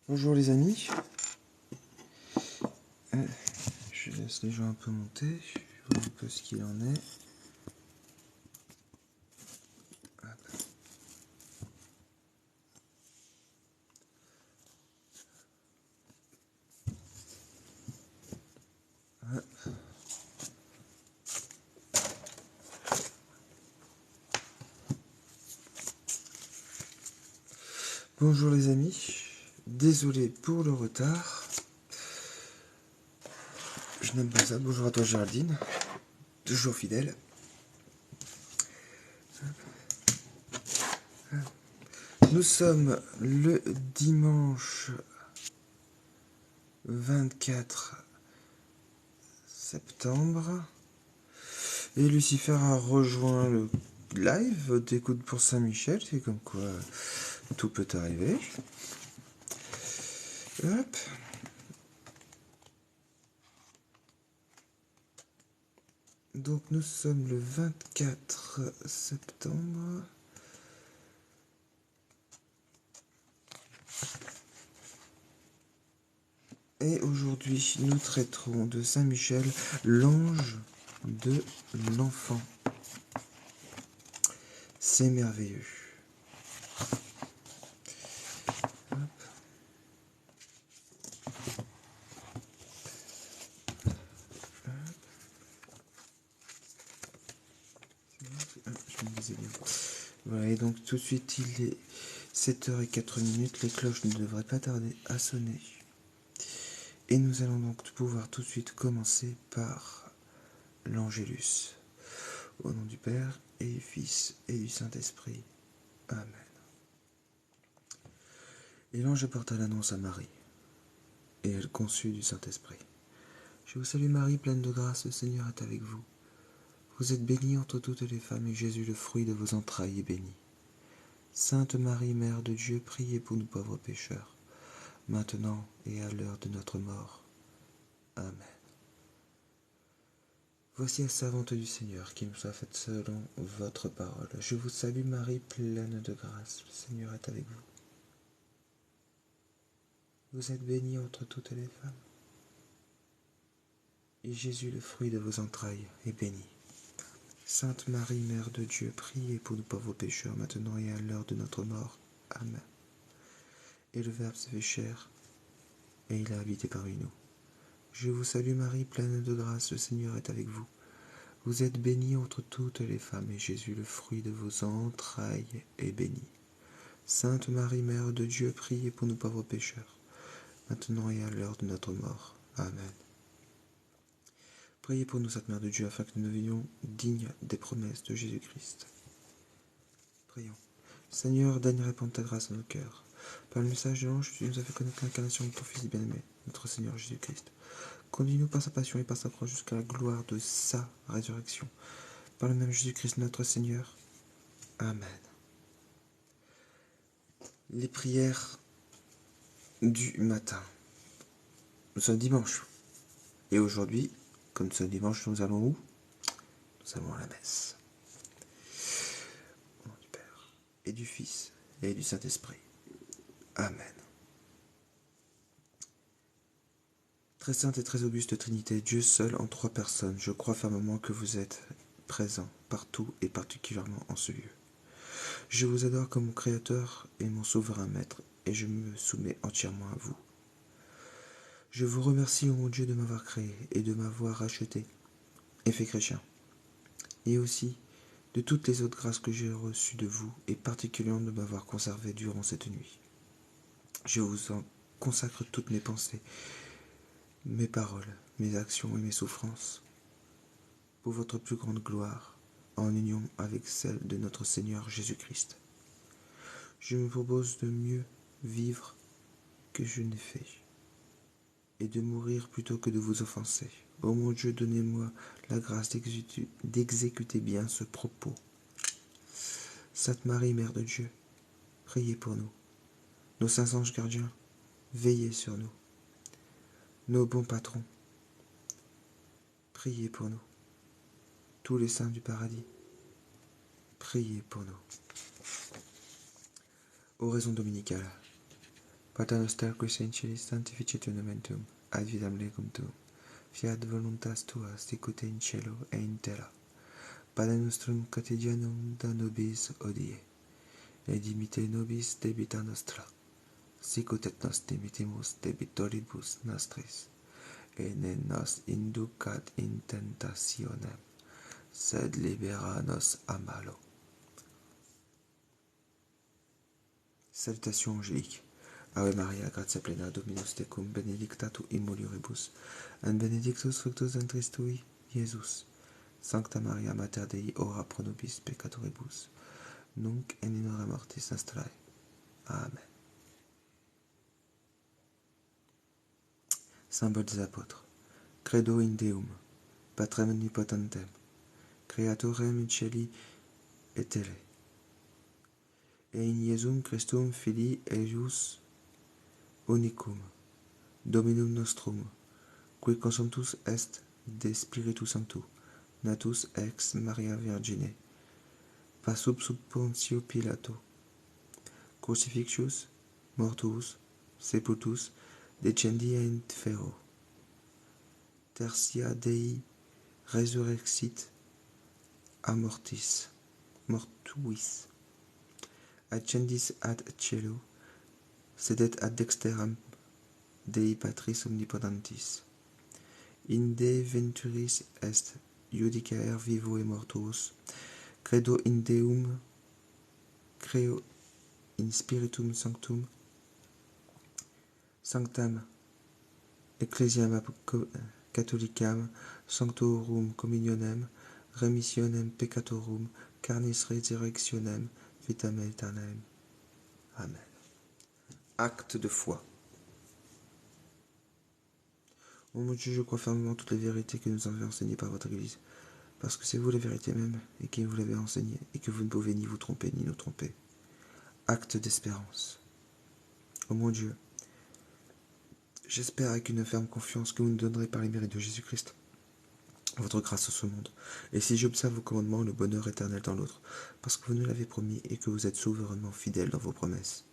Bonjour les amis, je laisse les gens un peu monter, je vois un peu ce qu'il en est. Bonjour les amis, désolé pour le retard, je n'aime pas ça. Bonjour à toi Géraldine, toujours fidèle. Nous sommes le dimanche 24 septembre et Lucifer a rejoint le live d'écoute pour Saint-Michel, c'est comme quoi tout peut arriver. Hop. Donc nous sommes le 24 septembre. Et aujourd'hui, nous traiterons de Saint Michel, l'ange de l'enfant. C'est merveilleux. Hop. Je me disais bien. Voilà, et donc tout de suite, il est 7h04. Les cloches ne devraient pas tarder à sonner. Et nous allons donc pouvoir tout de suite commencer par l'Angélus. Au nom du Père, et du Fils, et du Saint-Esprit. Amen. Et l'ange apporta l'annonce à Marie, et elle conçut du Saint-Esprit. Je vous salue Marie, pleine de grâce, le Seigneur est avec vous. Vous êtes bénie entre toutes les femmes, et Jésus, le fruit de vos entrailles, est béni. Sainte Marie, Mère de Dieu, priez pour nous pauvres pécheurs, maintenant et à l'heure de notre mort. Amen. Voici la servante du Seigneur, qui me soit faite selon votre parole. Je vous salue Marie, pleine de grâce, le Seigneur est avec vous. Vous êtes bénie entre toutes les femmes, et Jésus, le fruit de vos entrailles, est béni. Sainte Marie, Mère de Dieu, priez pour nous pauvres pécheurs, maintenant et à l'heure de notre mort. Amen. Et le Verbe se fait chair, et il a habité parmi nous. Je vous salue Marie, pleine de grâce, le Seigneur est avec vous. Vous êtes bénie entre toutes les femmes, et Jésus, le fruit de vos entrailles, est béni. Sainte Marie, Mère de Dieu, priez pour nous pauvres pécheurs, maintenant et à l'heure de notre mort. Amen. Priez pour nous, Sainte Mère de Dieu, afin que nous devenions dignes des promesses de Jésus-Christ. Prions. Seigneur, daigne répandre ta grâce dans nos cœurs. Par le message de l'ange, tu nous as fait connaître l'incarnation de ton Fils bien-aimé, notre Seigneur Jésus-Christ. Conduis-nous par sa passion et par sa croix jusqu'à la gloire de sa résurrection. Par le même Jésus-Christ notre Seigneur. Amen. Les prières du matin. Nous sommes dimanche. Et aujourd'hui, comme ce dimanche, nous allons où? Nous allons à la messe. Au nom du Père, et du Fils, et du Saint-Esprit. Amen. Très sainte et très auguste Trinité, Dieu seul en trois personnes, je crois fermement que vous êtes présent partout et particulièrement en ce lieu. Je vous adore comme mon Créateur et mon souverain Maître, et je me soumets entièrement à vous. Je vous remercie, ô mon Dieu, de m'avoir créé et de m'avoir racheté et fait chrétien, et aussi de toutes les autres grâces que j'ai reçues de vous, et particulièrement de m'avoir conservé durant cette nuit. Je vous en consacre toutes mes pensées, mes paroles, mes actions et mes souffrances, pour votre plus grande gloire, en union avec celle de notre Seigneur Jésus-Christ. Je me propose de mieux vivre que je n'ai fait, et de mourir plutôt que de vous offenser. Ô mon Dieu, donnez-moi la grâce d'exécuter bien ce propos. Sainte Marie, Mère de Dieu, priez pour nous. Nos saints anges gardiens, veillez sur nous. Nos bons patrons, priez pour nous. Tous les saints du paradis, priez pour nous. Oraison dominicale. Pater noster qui sei in celis sanctificetur nomen tuum, ad vitam legum tuum, fiat voluntas tua sicut in cielo et in terra. Panem nostrum quotidianum da nobis hodie, et dimitte nobis debita nostra, sicut et nos dimittimus debitoribus nostris, et ne nos inducat in tentationem, sed libera nos a malo. Salutations angéliques. Ave Maria, gratia plena, Dominus tecum, benedicta tu in mulieribus, et benedictus fructus ventris tui, Iesus. Sancta Maria, Mater Dei, ora pro nobis peccatoribus, nunc et in hora mortis nostrae. Amen. Symbole des apôtres. Credo in Deum, Patrem omnipotentem, Creatorem in celi et terrae, et in Iesum Christum Filii eius unicum, Dominum nostrum, qui consumptus est de Spiritu Sanctu, natus ex Maria Virgine, passus sub Pontio Pilato, crucifixus, mortuus, sepultus, descendi in ferro, tertia Dei resurrexit a mortuis, ascendis ad cielo, sedet ad dexteram Dei Patris omnipotentis. Inde venturis est judicaer vivo et mortuos. Credo in Deum, creo in Spiritum Sanctum, Sanctam Ecclesiam Catholicam, Sanctorum Communionem, Remissionem Peccatorum, Carnis Resurrectionem, Vitam Aeternam. Amen. Acte de foi. Ô mon Dieu, je crois fermement toutes les vérités que nous avez enseignées par votre Église, parce que c'est vous la vérité même, et qui vous l'avez enseignée, et que vous ne pouvez ni vous tromper, ni nous tromper. Acte d'espérance. Ô mon Dieu, j'espère avec une ferme confiance que vous nous donnerez par les mérites de Jésus-Christ votre grâce en ce monde, et si j'observe vos commandements, le bonheur éternel dans l'autre, parce que vous nous l'avez promis et que vous êtes souverainement fidèles dans vos promesses.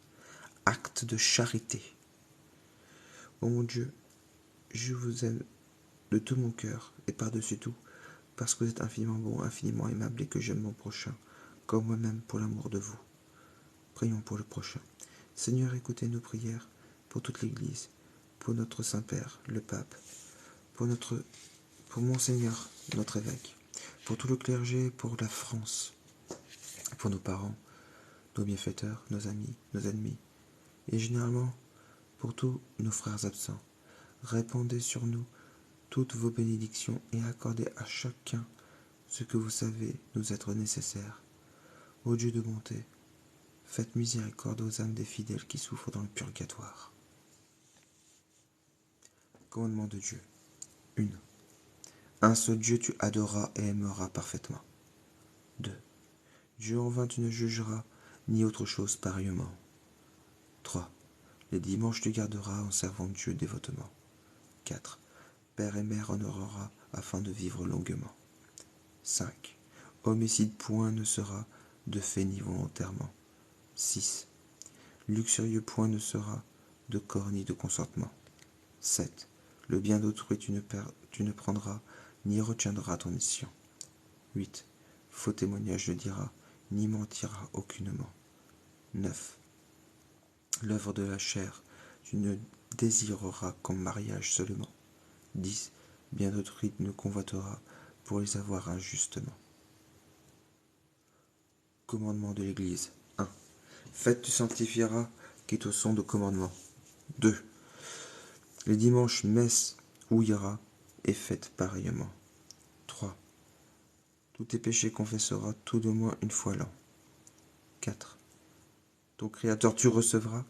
Acte de charité. Ô mon Dieu, je vous aime de tout mon cœur et par-dessus tout, parce que vous êtes infiniment bon, infiniment aimable et que j'aime mon prochain, comme moi-même pour l'amour de vous. Prions pour le prochain. Seigneur, écoutez nos prières pour toute l'Église, pour notre Saint-Père, le Pape, pour Monseigneur, notre évêque, pour tout le clergé, pour la France, pour nos parents, nos bienfaiteurs, nos amis, nos ennemis, et généralement pour tous nos frères absents. Répandez sur nous toutes vos bénédictions et accordez à chacun ce que vous savez nous être nécessaire. Ô Dieu de bonté, faites miséricorde aux âmes des fidèles qui souffrent dans le purgatoire. Commandement de Dieu. 1. Un seul Dieu tu adoreras et aimeras parfaitement. 2. Dieu en vain tu ne jugeras, ni autre chose pareillement. 3. Les dimanches tu garderas en servant Dieu dévotement. 4. Père et mère honorera afin de vivre longuement. 5. Homicide point ne sera de fait ni volontairement. 6. Luxurieux point ne sera de corps ni de consentement. 7. Le bien d'autrui tu ne prendras, ni retiendras ton escient. 8. Faux témoignage ne dira, ni mentira aucunement. 9. L'œuvre de la chair, tu ne désireras qu'en mariage seulement. 10. Bien d'autrui ne convoiteras pour les avoir injustement. Commandement de l'Église. 1. Fête tu sanctifieras, qui te sont de commandement. 2. Les dimanches, messe ou ira est faite pareillement. 3. Tous tes péchés confesseras tout de moins une fois l'an. 4. Ton Créateur tu recevras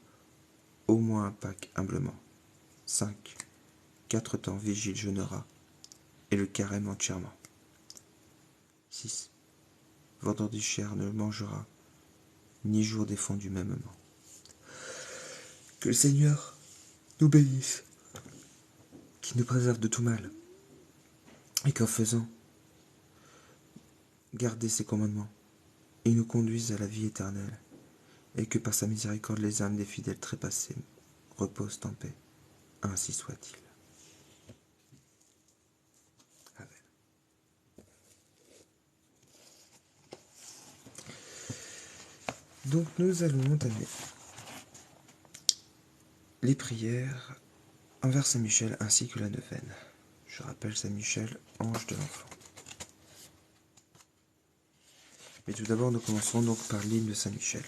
au moins un Pâques humblement. 5. 4 temps vigile jeûnera, et le carême entièrement. 6. Vendredi cher ne mangera, ni jour défendu mêmement. Que le Seigneur nous bénisse, qui nous préserve de tout mal, et qu'en faisant garder ses commandements, il nous conduise à la vie éternelle, et que par sa miséricorde les âmes des fidèles trépassés repose en paix. Ainsi soit-il. Amen. Donc nous allons entamer les prières envers Saint Michel ainsi que la neuvaine. Je rappelle Saint Michel, ange de l'enfant. Mais tout d'abord, nous commencerons donc par l'hymne de Saint Michel.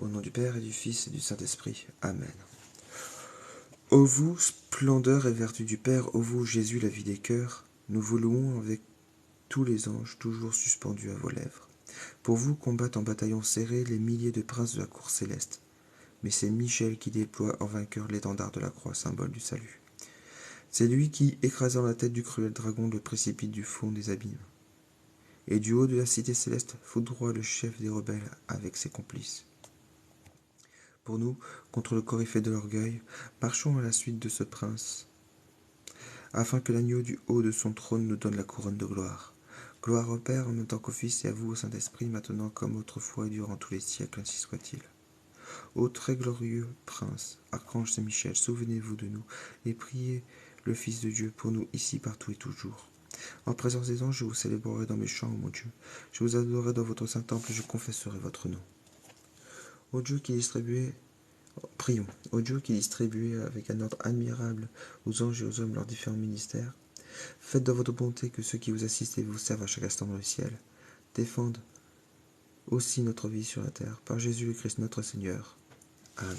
Au nom du Père et du Fils et du Saint-Esprit. Amen. Ô vous, splendeur et vertu du Père, ô vous, Jésus, la vie des cœurs, nous vous louons avec tous les anges toujours suspendus à vos lèvres. Pour vous combattent en bataillon serré les milliers de princes de la cour céleste. Mais c'est Michel qui déploie en vainqueur l'étendard de la croix, symbole du salut. C'est lui qui, écrasant la tête du cruel dragon, le précipite du fond des abîmes. Et du haut de la cité céleste foudroie le chef des rebelles avec ses complices. Pour nous, contre le coryphée de l'orgueil, marchons à la suite de ce prince, afin que l'agneau du haut de son trône nous donne la couronne de gloire. Gloire au Père, en même temps qu'au Fils et à vous, au Saint-Esprit, maintenant comme autrefois et durant tous les siècles, ainsi soit-il. Ô très glorieux prince, archange Saint-Michel, souvenez-vous de nous, et priez le Fils de Dieu pour nous, ici, partout et toujours. En présence des anges, je vous célébrerai dans mes chants, ô mon Dieu. Je vous adorerai dans votre saint temple, et je confesserai votre nom. Ô Dieu qui distribuez, prions, ô Dieu qui distribuez avec un ordre admirable aux anges et aux hommes leurs différents ministères, faites dans votre bonté que ceux qui vous assistent et vous servent à chaque instant dans le ciel défendent aussi notre vie sur la terre, par Jésus le Christ notre Seigneur. Amen.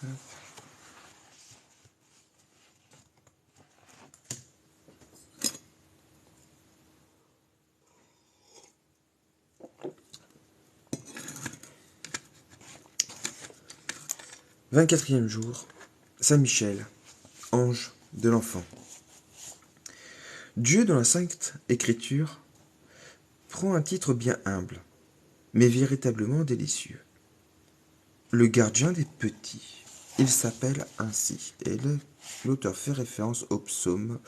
Hop. 24e jour, Saint Michel, ange de l'enfant. Dieu, dans la Sainte Écriture, prend un titre bien humble, mais véritablement délicieux. Le gardien des petits. Il s'appelle ainsi, et l'auteur fait référence au psaume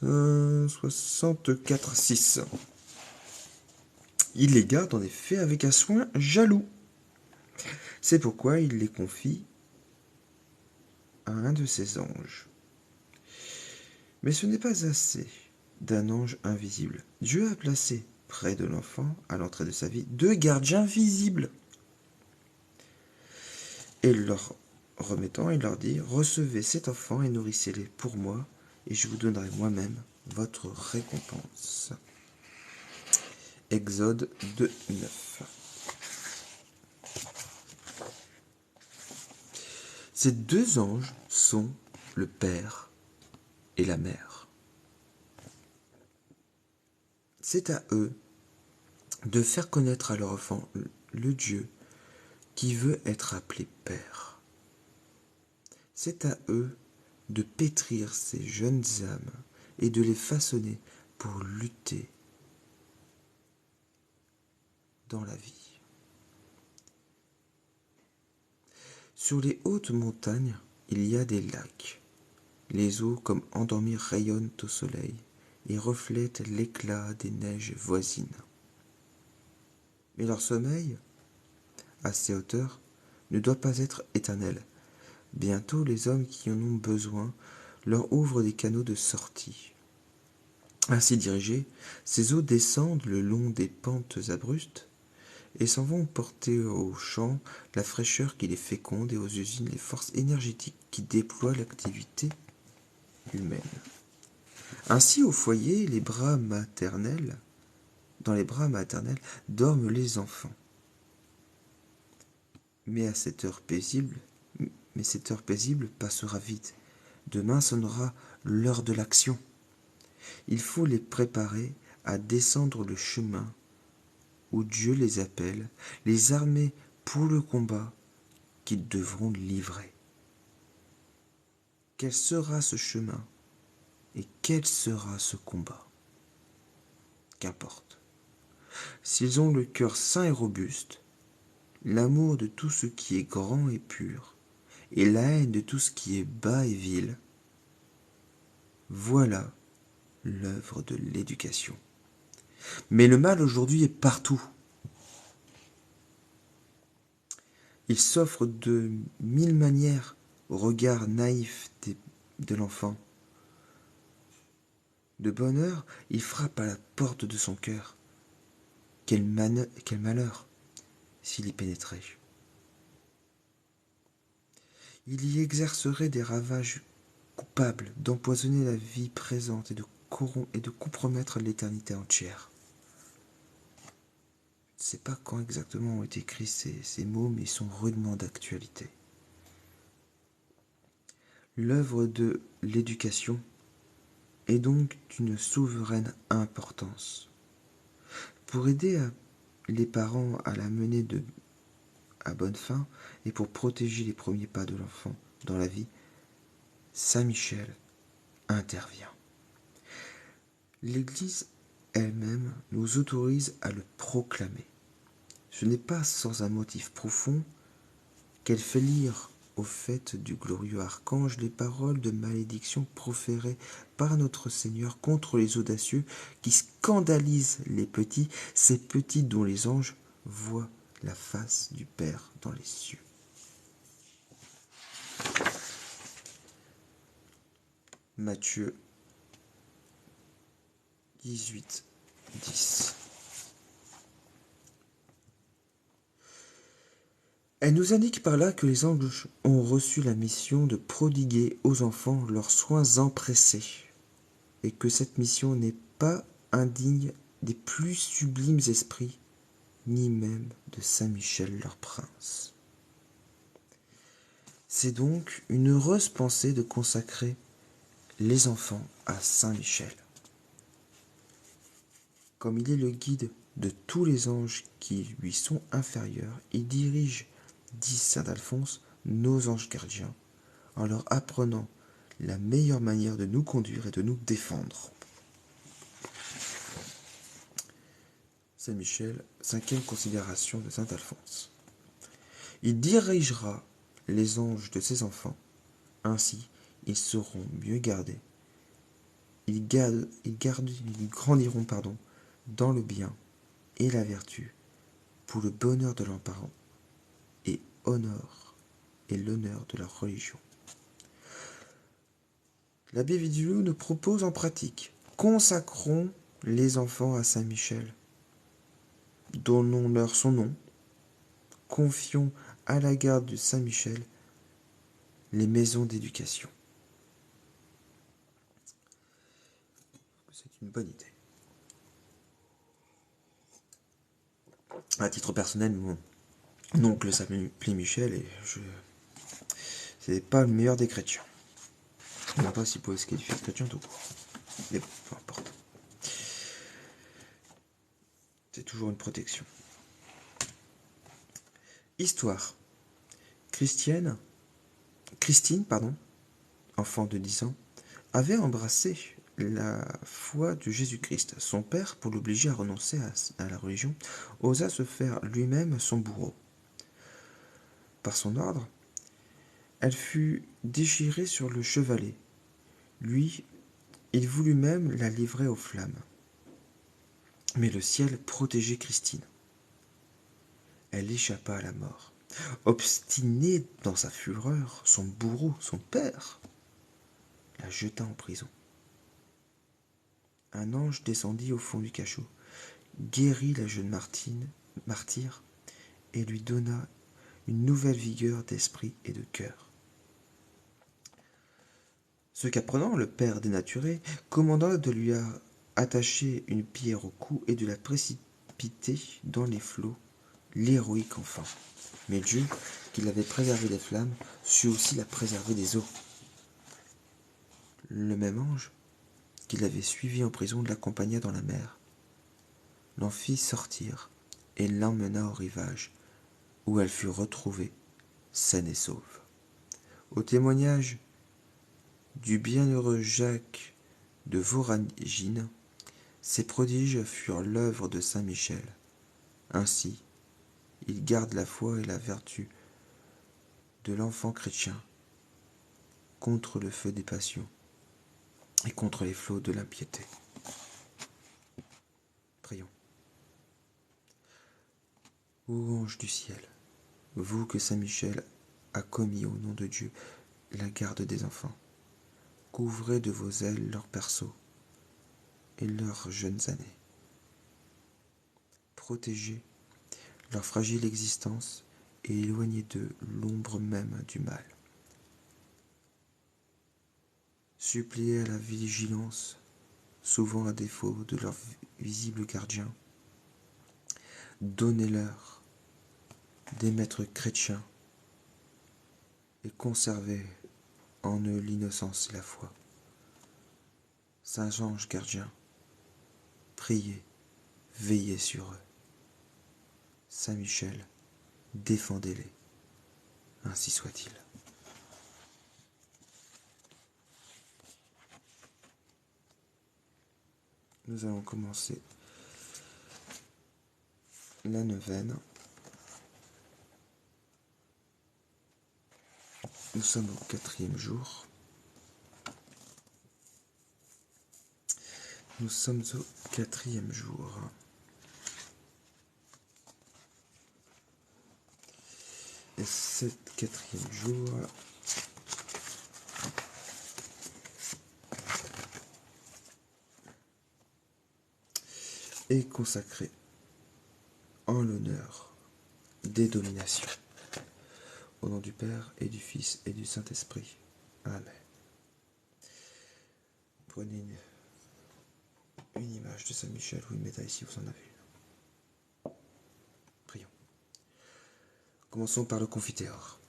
64,6. Il les garde en effet avec un soin jaloux. C'est pourquoi il les confie à un de ses anges. Mais ce n'est pas assez d'un ange invisible. Dieu a placé près de l'enfant, à l'entrée de sa vie, 2 gardiens visibles. Et leur remettant, il leur dit, recevez cet enfant et nourrissez-les pour moi, et je vous donnerai moi-même votre récompense. Exode 2, 9. Ces 2 anges sont le Père et la Mère. C'est à eux de faire connaître à leur enfant le Dieu qui veut être appelé Père. C'est à eux de pétrir ces jeunes âmes et de les façonner pour lutter dans la vie. Sur les hautes montagnes, il y a des lacs. Les eaux, comme endormies, rayonnent au soleil et reflètent l'éclat des neiges voisines. Mais leur sommeil, à ces hauteurs, ne doit pas être éternel. Bientôt, les hommes qui en ont besoin leur ouvrent des canaux de sortie. Ainsi dirigées, ces eaux descendent le long des pentes abruptes et s'en vont porter aux champs la fraîcheur qui les féconde et aux usines les forces énergétiques qui déploient l'activité humaine. Ainsi, au foyer, dans les bras maternels, dorment les enfants. Mais cette heure paisible passera vite. Demain sonnera l'heure de l'action. Il faut les préparer à descendre le chemin où Dieu les appelle, les armer pour le combat qu'ils devront livrer. Quel sera ce chemin et quel sera ce combat? Qu'importe. S'ils ont le cœur sain et robuste, l'amour de tout ce qui est grand et pur, et la haine de tout ce qui est bas et vil, voilà l'œuvre de l'éducation. Mais le mal aujourd'hui est partout. Il s'offre de mille manières au regard naïf de l'enfant. De bonne heure, il frappe à la porte de son cœur. Quel malheur s'il y pénétrait. Il y exercerait des ravages coupables d'empoisonner la vie présente et de compromettre l'éternité entière. Je ne sais pas quand exactement ont été écrits ces mots, mais ils sont rudement d'actualité. L'œuvre de l'éducation est donc d'une souveraine importance. Pour aider les parents à la mener à bonne fin et pour protéger les premiers pas de l'enfant dans la vie, Saint Michel intervient. L'Église elle-même nous autorise à le proclamer. Ce n'est pas sans un motif profond qu'elle fait lire au faîte du glorieux archange les paroles de malédiction proférées par notre Seigneur contre les audacieux qui scandalisent les petits, ces petits dont les anges voient la face du Père dans les cieux. Matthieu 18, 10. Elle nous indique par là que les anges ont reçu la mission de prodiguer aux enfants leurs soins empressés, et que cette mission n'est pas indigne des plus sublimes esprits, ni même de Saint Michel leur prince. C'est donc une heureuse pensée de consacrer les enfants à Saint Michel. Comme il est le guide de tous les anges qui lui sont inférieurs, il dirige, dit saint Alphonse, nos anges gardiens, en leur apprenant la meilleure manière de nous conduire et de nous défendre. Saint Michel, cinquième considération de saint Alphonse. Il dirigera les anges de ses enfants, ainsi ils seront mieux gardés. Ils grandiront dans le bien et la vertu, pour le bonheur de leurs parents et l'honneur de leur religion. L'abbé Vidulot nous propose en pratique: consacrons les enfants à Saint Michel, donnons-leur son nom, confions à la garde de Saint Michel les maisons d'éducation. C'est une bonne idée. À titre personnel, mon oncle s'appelait Michel et c'est pas le meilleur des chrétiens. Je ne sais pas s'il pouvait se qualifier de chrétien tout court. Mais bon, peu importe. C'est toujours une protection. Histoire. Christine, enfant de 10 ans, avait embrassé la foi de Jésus-Christ. Son père, pour l'obliger à renoncer à la religion, osa se faire lui-même son bourreau. Par son ordre, elle fut déchirée sur le chevalet. Lui, il voulut même la livrer aux flammes. Mais le ciel protégeait Christine. Elle échappa à la mort. Obstiné dans sa fureur, son bourreau, son père, la jeta en prison. Un ange descendit au fond du cachot, guérit la jeune martyre et lui donna une nouvelle vigueur d'esprit et de cœur. Ce qu'apprenant, le père dénaturé commanda de lui attacher une pierre au cou et de la précipiter dans les flots, l'héroïque enfant. Mais Dieu, qui l'avait préservé des flammes, sut aussi la préserver des eaux. Le même ange, qui l'avait suivi en prison, l'accompagna dans la mer, l'en fit sortir et l'emmena au rivage, où elle fut retrouvée, saine et sauve. Au témoignage du bienheureux Jacques de Voragine, ces prodiges furent l'œuvre de saint Michel. Ainsi, il garde la foi et la vertu de l'enfant chrétien contre le feu des passions et contre les flots de l'impiété. Prions. Ô ange du ciel, vous que Saint Michel a commis au nom de Dieu la garde des enfants, couvrez de vos ailes leurs berceaux et leurs jeunes années. Protégez leur fragile existence et éloignez d'eux l'ombre même du mal. Suppliez à la vigilance, souvent à défaut de leur visible gardien. Donnez-leur des maîtres chrétiens et conservez en eux l'innocence et la foi. Saints anges gardiens, priez, veillez sur eux. Saint Michel, défendez-les, ainsi soit-il. Nous allons commencer la neuvaine. Nous sommes au 4e jour. Nous sommes au 4e jour. Et ce 4e jour est consacré en l'honneur des dominations. Au nom du Père et du Fils et du Saint-Esprit. Amen. Prenez une image de Saint Michel ou une médaille si vous en avez une. Prions. Commençons par le confiteor.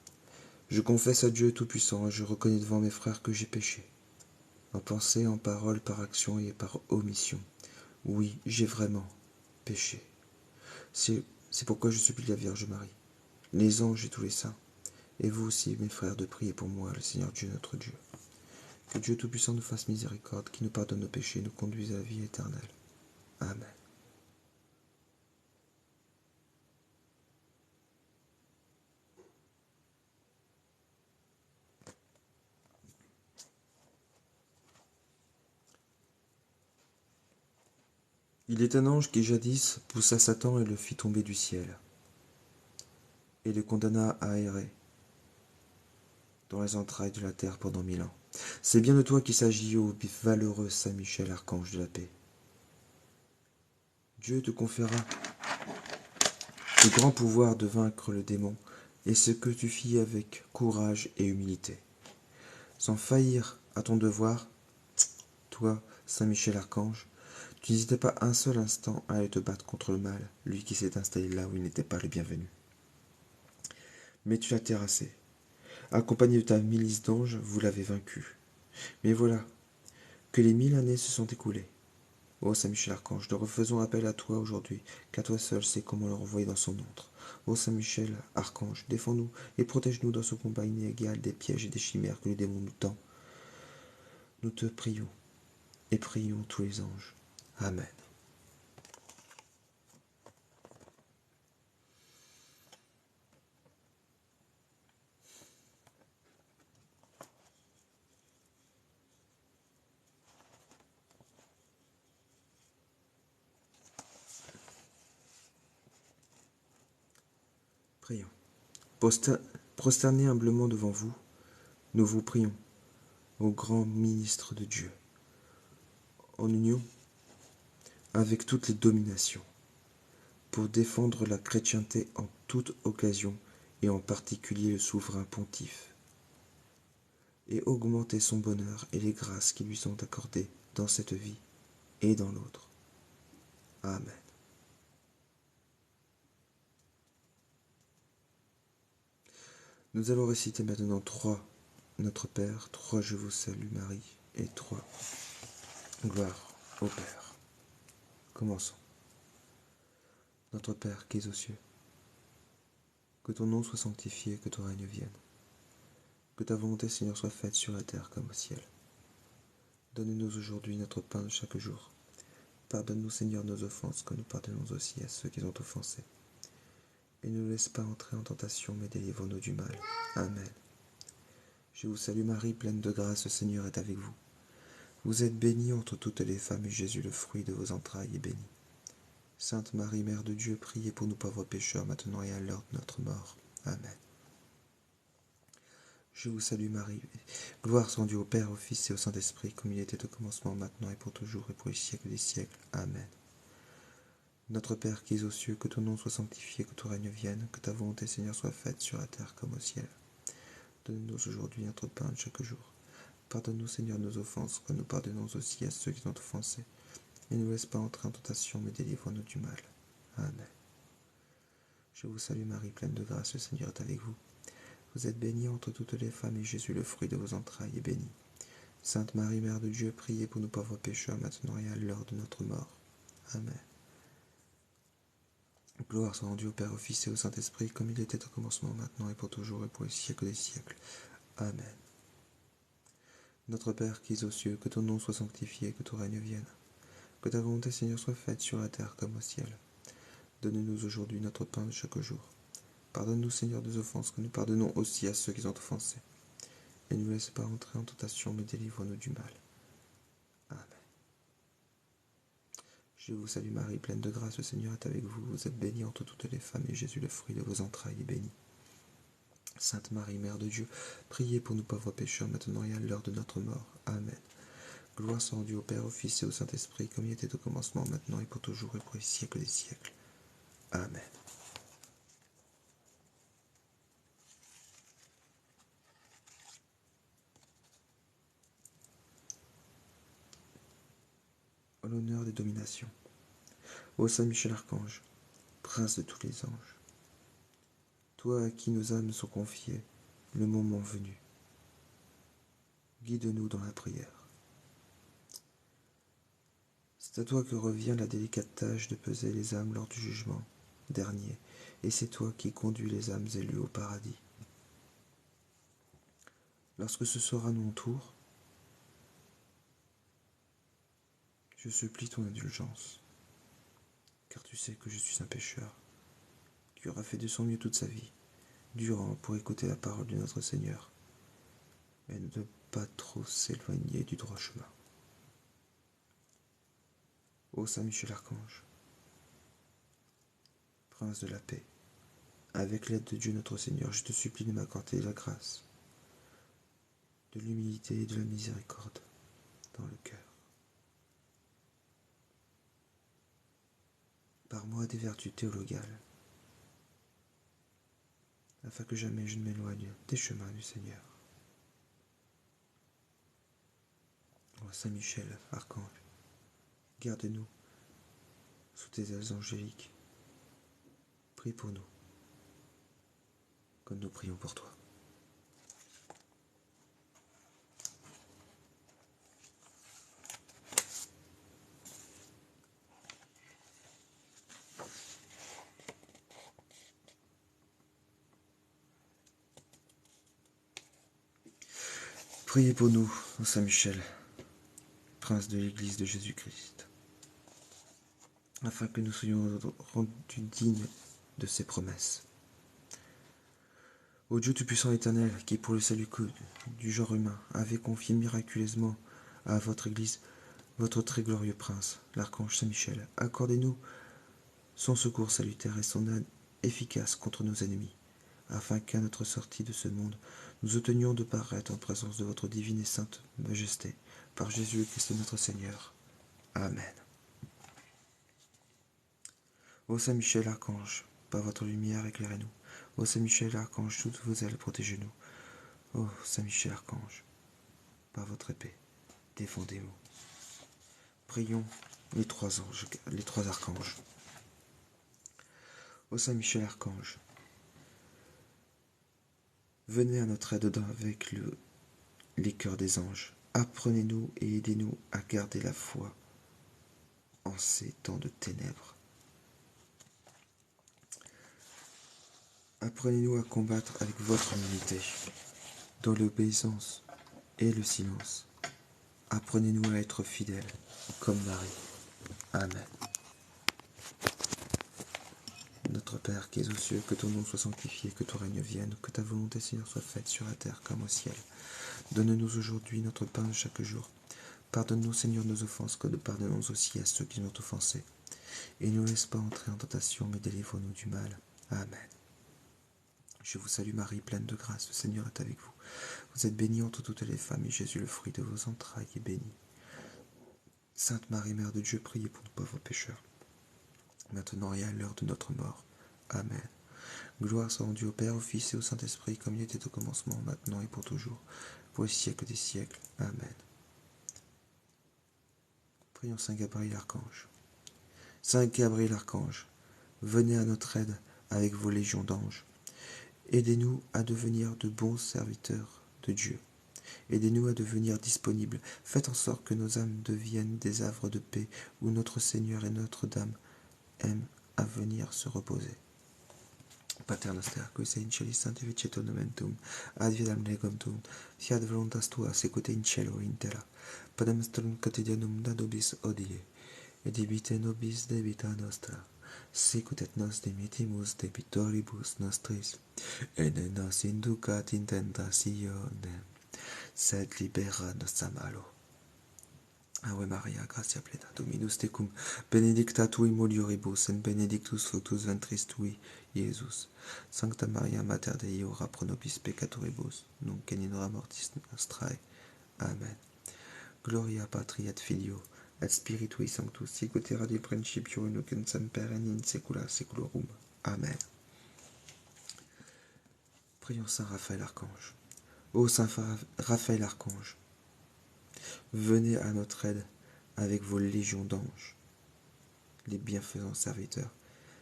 Je confesse à Dieu Tout-Puissant et je reconnais devant mes frères que j'ai péché. En pensée, en parole, par action et par omission. Oui, j'ai vraiment péché. C'est pourquoi je supplie la Vierge Marie, les anges et tous les saints, et vous aussi, mes frères, de prier pour moi, le Seigneur Dieu, notre Dieu. Que Dieu Tout-Puissant nous fasse miséricorde, qui nous pardonne nos péchés et nous conduise à la vie éternelle. Amen. Il est un ange qui jadis poussa Satan et le fit tomber du ciel, et le condamna à errer dans les entrailles de la terre pendant 1000 ans. C'est bien de toi qu'il s'agit, ô valeureux Saint Michel, archange de la paix. Dieu te conféra le grand pouvoir de vaincre le démon, et ce que tu fis avec courage et humilité. Sans faillir à ton devoir, toi, Saint Michel Archange, tu n'hésitais pas un seul instant à aller te battre contre le mal, lui qui s'est installé là où il n'était pas le bienvenu. Mais tu l'as terrassé. Accompagné de ta milice d'anges, vous l'avez vaincu. Mais voilà que les 1000 années se sont écoulées. Ô Saint Michel Archange, nous refaisons appel à toi aujourd'hui, qu'à toi seul sais comment le renvoyer dans son antre. Ô Saint Michel Archange, défends-nous et protège-nous dans ce combat inégal des pièges et des chimères que le démon nous tend. Nous te prions et prions tous les anges. Amen. Prions. Prosternés humblement devant vous, nous vous prions, ô grand ministre de Dieu, en union avec toutes les dominations, pour défendre la chrétienté en toute occasion, et en particulier le souverain pontife, et augmenter son bonheur et les grâces qui lui sont accordées dans cette vie et dans l'autre. Amen. Nous allons réciter maintenant 3 Notre Père, 3 Je vous salue Marie, et 3 Gloire au Père. Commençons. Notre Père qui es aux cieux, que ton nom soit sanctifié, que ton règne vienne. Que ta volonté, Seigneur, soit faite sur la terre comme au ciel. Donne-nous aujourd'hui notre pain de chaque jour. Pardonne-nous, Seigneur, nos offenses, comme nous pardonnons aussi à ceux qui nous ont offensés. Et ne nous laisse pas entrer en tentation, mais délivre-nous du mal. Amen. Je vous salue Marie, pleine de grâce, le Seigneur est avec vous. Vous êtes bénie entre toutes les femmes, et Jésus, le fruit de vos entrailles, est béni. Sainte Marie, Mère de Dieu, priez pour nous pauvres pécheurs, maintenant et à l'heure de notre mort. Amen. Je vous salue Marie, gloire soit rendue au Père, au Fils et au Saint-Esprit, comme il était au commencement, maintenant et pour toujours, et pour les siècles des siècles. Amen. Notre Père qui es aux cieux, que ton nom soit sanctifié, que ton règne vienne, que ta volonté, Seigneur, soit faite sur la terre comme au ciel. Donne-nous aujourd'hui notre pain de chaque jour. Pardonne-nous, Seigneur, nos offenses, comme nous pardonnons aussi à ceux qui nous ont offensés. Et ne nous laisse pas entrer en tentation, mais délivre-nous du mal. Amen. Je vous salue Marie, pleine de grâce, le Seigneur est avec vous. Vous êtes bénie entre toutes les femmes, et Jésus, le fruit de vos entrailles, est béni. Sainte Marie, Mère de Dieu, priez pour nous pauvres pécheurs, maintenant et à l'heure de notre mort. Amen. Gloire soit rendue au Père, au Fils et au Saint-Esprit, comme il était au commencement, maintenant et pour toujours, et pour les siècles des siècles. Amen. Notre Père qui es aux cieux, que ton nom soit sanctifié, que ton règne vienne. Que ta volonté, Seigneur, soit faite sur la terre comme au ciel. Donne-nous aujourd'hui notre pain de chaque jour. Pardonne-nous, Seigneur, des offenses, que nous pardonnons aussi à ceux qui ont offensés. Et ne nous laisse pas entrer en tentation, mais délivre-nous du mal. Amen. Je vous salue Marie, pleine de grâce, le Seigneur est avec vous. Vous êtes bénie entre toutes les femmes, et Jésus, le fruit de vos entrailles, est béni. Sainte Marie, Mère de Dieu, priez pour nous pauvres pécheurs, maintenant et à l'heure de notre mort. Amen. Gloire soit rendue au Père, au Fils et au Saint-Esprit, comme il était au commencement, maintenant et pour toujours, et pour les siècles des siècles. Amen. Au l'honneur des dominations. Ô Saint Michel Archange, prince de tous les anges, toi à qui nos âmes sont confiées, le moment venu, guide-nous dans la prière. C'est à toi que revient la délicate tâche de peser les âmes lors du jugement dernier, et c'est toi qui conduis les âmes élues au paradis. Lorsque ce sera mon tour, je supplie ton indulgence, car tu sais que je suis un pécheur, qui aura fait de son mieux toute sa vie, durant pour écouter la parole de notre Seigneur, et ne pas trop s'éloigner du droit chemin. Ô Saint Michel Archange, prince de la paix, avec l'aide de Dieu notre Seigneur, je te supplie de m'accorder la grâce, de l'humilité et de la miséricorde dans le cœur. Par moi des vertus théologales, afin que jamais je ne m'éloigne des chemins du Seigneur. Ô Saint Michel, Archange, garde-nous sous tes ailes angéliques. Prie pour nous, comme nous prions pour toi. Priez pour nous, ô Saint Michel, prince de l'Église de Jésus-Christ, afin que nous soyons rendus dignes de ses promesses. Ô Dieu tout-puissant éternel, qui pour le salut du genre humain avait confié miraculeusement à votre Église votre très glorieux prince, l'archange Saint-Michel, accordez-nous son secours salutaire et son aide efficace contre nos ennemis, afin qu'à notre sortie de ce monde, nous obtenions de paraître en présence de votre divine et sainte majesté, par Jésus-Christ notre Seigneur. Amen. Ô Saint Michel Archange, par votre lumière éclairez-nous. Ô Saint Michel Archange, toutes vos ailes protégez-nous. Ô Saint Michel Archange, par votre épée, défendez-nous. Prions les trois anges, les trois archanges. Ô Saint Michel Archange, venez à notre aide avec les cœurs des anges. Apprenez-nous et aidez-nous à garder la foi en ces temps de ténèbres. Apprenez-nous à combattre avec votre humanité, dans l'obéissance et le silence. Apprenez-nous à être fidèles, comme Marie. Amen. Notre Père qui es aux cieux, que ton nom soit sanctifié, que ton règne vienne, que ta volonté, Seigneur, soit faite sur la terre comme au ciel. Donne-nous aujourd'hui notre pain de chaque jour. Pardonne-nous, Seigneur, nos offenses, que nous pardonnons aussi à ceux qui nous ont offensés. et ne nous laisse pas entrer en tentation, mais délivre-nous du mal. Amen. Je vous salue Marie, pleine de grâce, le Seigneur est avec vous. Vous êtes bénie entre toutes les femmes, et Jésus, le fruit de vos entrailles, est béni. Sainte Marie, Mère de Dieu, priez pour nous pauvres pécheurs, maintenant et à l'heure de notre mort. Amen. Gloire soit rendue au Père, au Fils et au Saint-Esprit, comme il était au commencement, maintenant et pour toujours, pour les siècles des siècles. Amen. Prions Saint Gabriel Archange. Saint Gabriel Archange, venez à notre aide avec vos légions d'anges. Aidez-nous à devenir de bons serviteurs de Dieu. Aidez-nous à devenir disponibles. Faites en sorte que nos âmes deviennent des havres de paix où notre Seigneur et Notre-Dame aiment à venir se reposer. Pater noster, qui sei in celis sanctificetur nomen tuum, adviam legum tuum, fiat voluntas tua secute in cielo et in terra. Panem nostrum quotidianum da nobis hodie, et dimitte nobis debita nostra, sicut et nos dimittimus debitoribus nostris, et ne nos inducat in tentationem, sed libera nos a malo. Ave Maria, gratia plena, Dominus tecum, benedicta tui mulieribus, et benedictus fructus ventris tui, Iesus. Sancta Maria, Mater Dei, ora pro nobis peccatoribus, nunc et in hora mortis nostrae. Amen. Gloria Patri et Filio, et Spiritui Sanctus, sicut erat in principio, nunc et semper, et in saecula saeculorum. Amen. Prions Saint Raphaël Archange. Ô Saint Raphaël Archange, venez à notre aide avec vos légions d'anges, les bienfaisants serviteurs.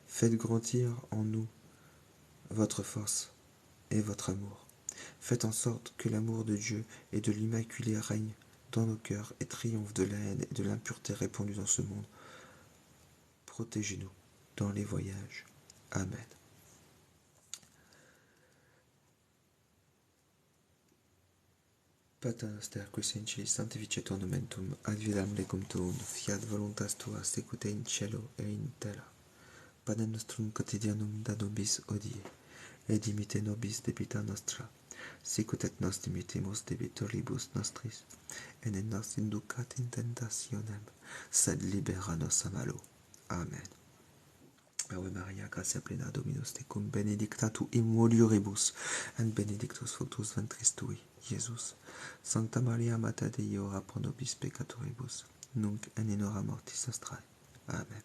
Faites grandir en nous votre force et votre amour. Faites en sorte que l'amour de Dieu et de l'Immaculée règne dans nos cœurs et triomphe de la haine et de l'impureté répandue dans ce monde. Protégez-nous dans les voyages. Amen. Pater noster, qui sei in celis sanctificetur nomen tuum, adviam legum tuum, fiat voluntas tua, secute in cielo et in terra. Panem nostrum quotidianum da nobis hodie, et dimitte nobis debita nostra, sicut et nos dimittimus debitoribus nostris, et ne nos inducat in tentationem, sed libera nos a malo. Amen. Ave Maria, gratia plena, Dominus tecum, benedicta tu in mulieribus, et benedictus fructus ventris tui, Iesus. Sancta Maria, Mater Dei, ora pro nobis peccatoribus, nunc et in hora mortis nostrae. Amen.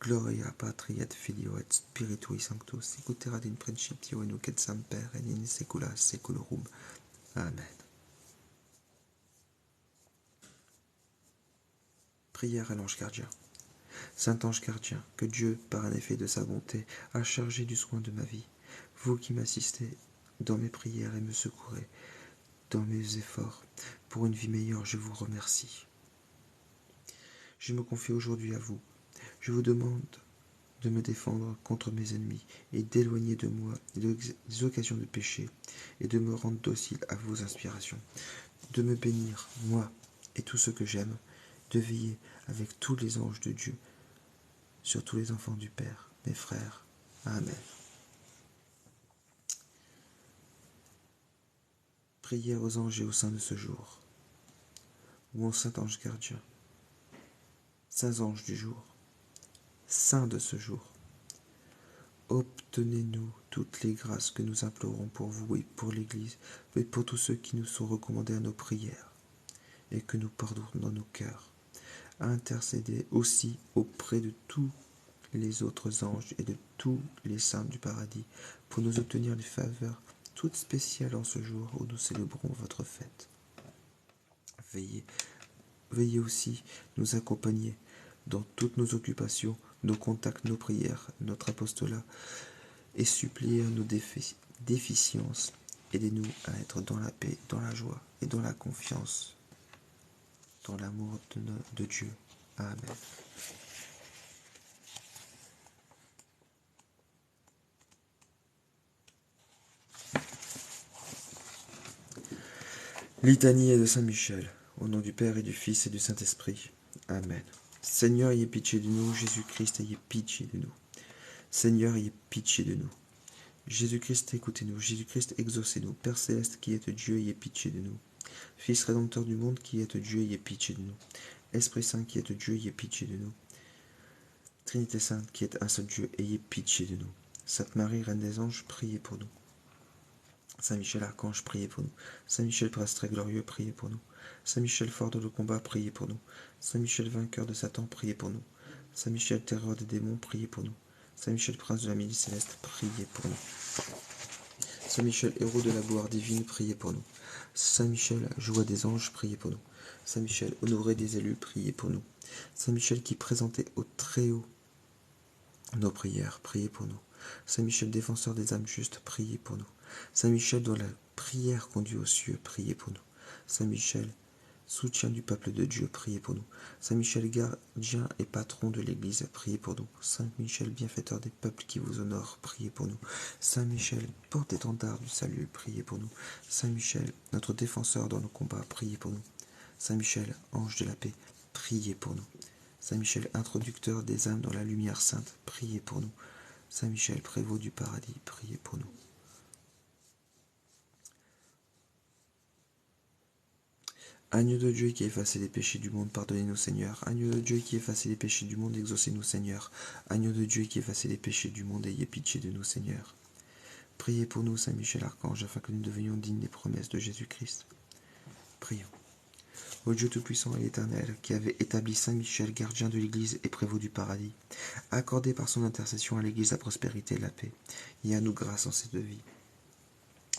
Gloria Patri et Filio et Spiritui Sanctus, sicut erat in principio, et nunc et semper, et in saecula saeculorum. Amen. Prière à l'ange gardien. Saint ange gardien, que Dieu, par un effet de sa bonté, a chargé du soin de ma vie, vous qui m'assistez dans mes prières et me secourez dans mes efforts pour une vie meilleure, je vous remercie. Je me confie aujourd'hui à vous. Je vous demande de me défendre contre mes ennemis et d'éloigner de moi les occasions de péché et de me rendre docile à vos inspirations, de me bénir, moi et tous ceux que j'aime, de veiller avec tous les anges de Dieu sur tous les enfants du Père, mes frères. Amen. Prière aux anges et aux saints de ce jour. Ô saint ange gardien, saints anges du jour, saints de ce jour, obtenez-nous toutes les grâces que nous implorons pour vous et pour l'Église, et pour tous ceux qui nous sont recommandés à nos prières, et que nous portons dans nos cœurs, à intercéder aussi auprès de tous les autres anges et de tous les saints du paradis, pour nous obtenir des faveurs toutes spéciales en ce jour où nous célébrons votre fête. Veillez aussi nous accompagner dans toutes nos occupations, nos contacts, nos prières, notre apostolat, et suppliez à nos déficiences. Aidez-nous à être dans la paix, dans la joie et dans la confiance, dans l'amour de Dieu. Amen. Litanie de Saint Michel, au nom du Père et du Fils et du Saint-Esprit. Amen. Seigneur, ayez pitié de nous. Jésus-Christ, ayez pitié de nous. Seigneur, ayez pitié de nous. Jésus-Christ, écoutez-nous. Jésus-Christ, exaucez-nous. Père céleste, qui êtes Dieu, ayez pitié de nous. Fils rédempteur du monde, qui êtes Dieu, ayez pitié de nous. Esprit Saint, qui êtes Dieu, ayez pitié de nous. Trinité sainte, qui est un seul Dieu, ayez pitié de nous. Sainte Marie, Reine des anges, priez pour nous. Saint Michel Archange, priez pour nous. Saint Michel Prince très glorieux, priez pour nous. Saint Michel fort dans le combat, priez pour nous. Saint Michel vainqueur de Satan, priez pour nous. Saint Michel terreur des démons, priez pour nous. Saint Michel prince de la milice céleste, priez pour nous. Saint Michel héros de la gloire divine, priez pour nous. Saint Michel joie des anges, priez pour nous. Saint Michel honoré des élus, priez pour nous. Saint Michel qui présentait au Très-Haut nos prières, priez pour nous. Saint Michel défenseur des âmes justes, priez pour nous. Saint Michel dont la prière conduit aux cieux, priez pour nous. Saint Michel soutien du peuple de Dieu, priez pour nous. Saint Michel gardien et patron de l'Église, priez pour nous. Saint Michel bienfaiteur des peuples qui vous honorent, priez pour nous. Saint Michel porte-étendard du salut, priez pour nous. Saint Michel notre défenseur dans nos combats, priez pour nous. Saint Michel ange de la paix, priez pour nous. Saint Michel introducteur des âmes dans la lumière sainte, priez pour nous. Saint Michel prévôt du paradis, priez pour nous. Agneau de Dieu qui effacez les péchés du monde, pardonnez-nous Seigneur. Agneau de Dieu qui effacez les péchés du monde, exaucez-nous Seigneur. Agneau de Dieu qui effacez les péchés du monde, ayez pitié de nous Seigneur. Priez pour nous Saint Michel Archange, afin que nous devenions dignes des promesses de Jésus-Christ. Prions. Ô Dieu Tout-Puissant et Éternel, qui avait établi Saint Michel, gardien de l'Église et prévôt du paradis, accordez par son intercession à l'Église la prospérité et la paix, et à nous grâce en cette vie,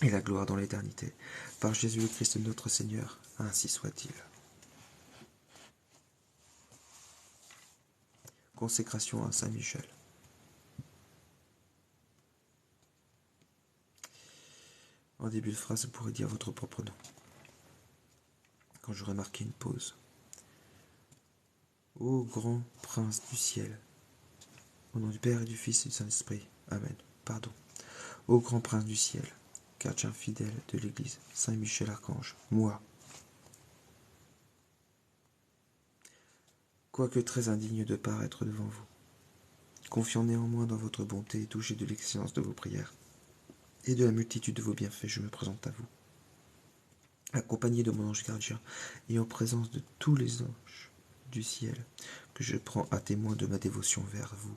et la gloire dans l'éternité. Par Jésus-Christ notre Seigneur, ainsi soit-il. Consécration à Saint Michel. En début de phrase, vous pourrez dire votre propre nom. Quand j'aurai marqué une pause. Ô grand prince du ciel, au nom du Père et du Fils et du Saint-Esprit. Amen. Pardon. Ô grand prince du ciel, gardien fidèle de l'Église, Saint Michel Archange, moi, quoique très indigne de paraître devant vous, confiant néanmoins dans votre bonté et touché de l'excellence de vos prières et de la multitude de vos bienfaits, je me présente à vous, accompagné de mon ange gardien et en présence de tous les anges du ciel, que je prends à témoin de ma dévotion vers vous.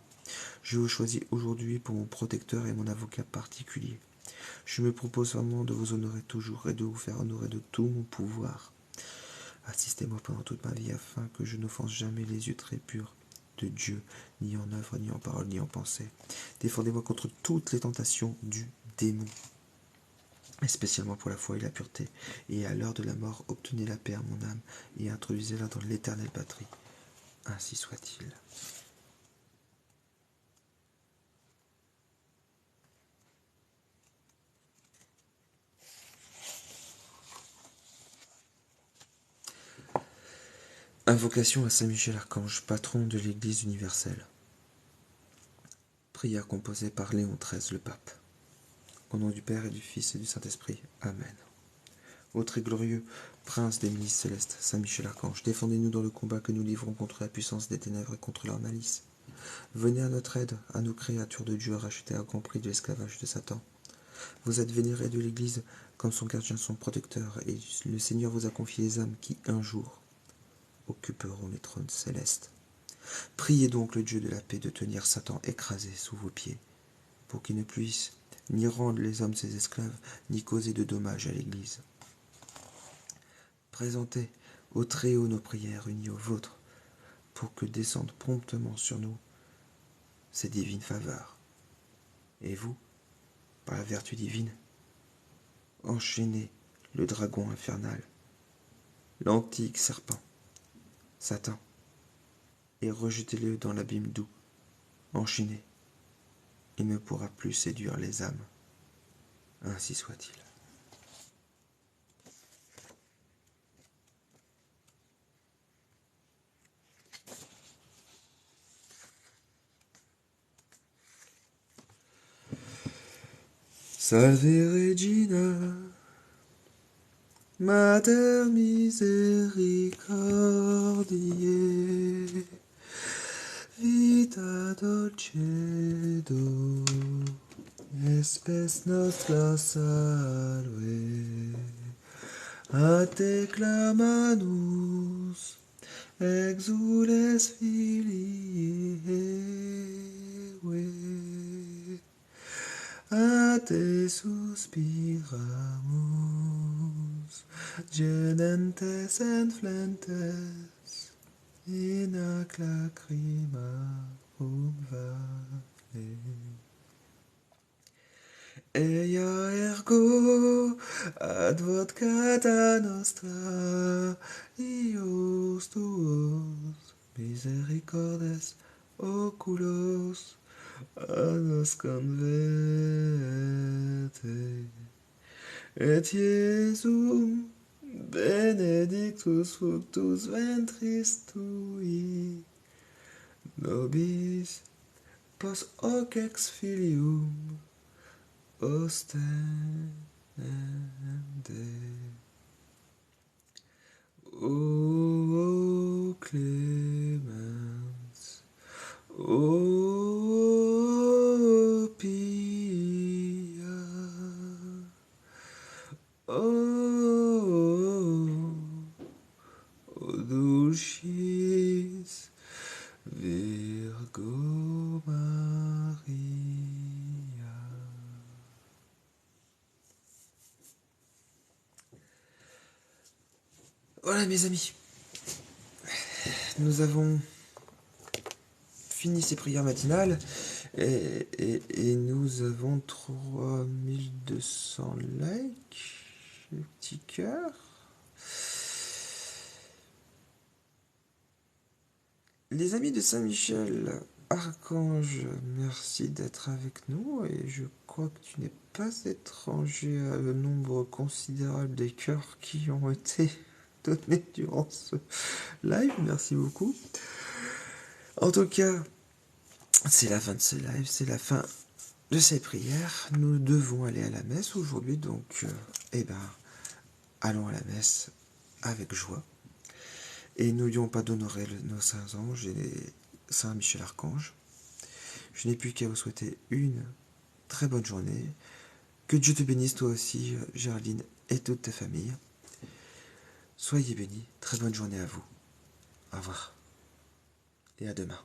Je vous choisis aujourd'hui pour mon protecteur et mon avocat particulier. Je me propose vraiment de vous honorer toujours et de vous faire honorer de tout mon pouvoir. Assistez-moi pendant toute ma vie afin que je n'offense jamais les yeux très purs de Dieu, ni en œuvre, ni en parole, ni en pensée. Défendez-moi contre toutes les tentations du démon, et spécialement pour la foi et la pureté. Et à l'heure de la mort, obtenez la paix à mon âme et introduisez-la dans l'éternelle patrie. Ainsi soit-il. Invocation à Saint Michel Archange, patron de l'Église universelle. Prière composée par Léon XIII, le pape. Au nom du Père et du Fils et du Saint-Esprit. Amen. Ô très glorieux prince des milices célestes, Saint Michel Archange, défendez-nous dans le combat que nous livrons contre la puissance des ténèbres et contre leur malice. Venez à notre aide, à nos créatures de Dieu rachetées à grand prix de l'esclavage de Satan. Vous êtes vénérés de l'Église comme son gardien, son protecteur, et le Seigneur vous a confié les âmes qui, un jour, occuperont les trônes célestes. Priez donc le Dieu de la paix de tenir Satan écrasé sous vos pieds, pour qu'il ne puisse ni rendre les hommes ses esclaves, ni causer de dommages à l'Église. Présentez au Très-Haut nos prières unies aux vôtres, pour que descendent promptement sur nous ces divines faveurs. Et vous, par la vertu divine, enchaînez le dragon infernal, l'antique serpent, Satan, et rejetez-le dans l'abîme doux. Enchaînez, il ne pourra plus séduire les âmes. Ainsi soit-il. Salve Regina, Mater misericordiae, vita dulcedo, espes nostra salve. A te clamamus, exules filii que suspiramos, llenantes en flentes, in ac lacrimarum vale. Ea ergo advocata nostra, ius tuos misericordes oculos a nos converte. Et Iesum benedictus fructus ventris tui, nobis pos hoc ex filium ostende. O clemens, o pia, o dulcis Virgo Maria. Voilà mes amis, nous avons fini ces prières matinales et nous avons 3200 likes, petit cœur. Les amis de Saint-Michel Archange, merci d'être avec nous et je crois que tu n'es pas étranger à le nombre considérable des cœurs qui ont été donnés durant ce live, merci beaucoup. En tout cas, c'est la fin de ce live, c'est la fin de ces prières. Nous devons aller à la messe aujourd'hui, donc allons à la messe avec joie. Et n'oublions pas d'honorer nos saints anges et Saint Michel Archange. Je n'ai plus qu'à vous souhaiter une très bonne journée. Que Dieu te bénisse toi aussi, Géraldine, et toute ta famille. Soyez bénis, très bonne journée à vous. Au revoir et à demain.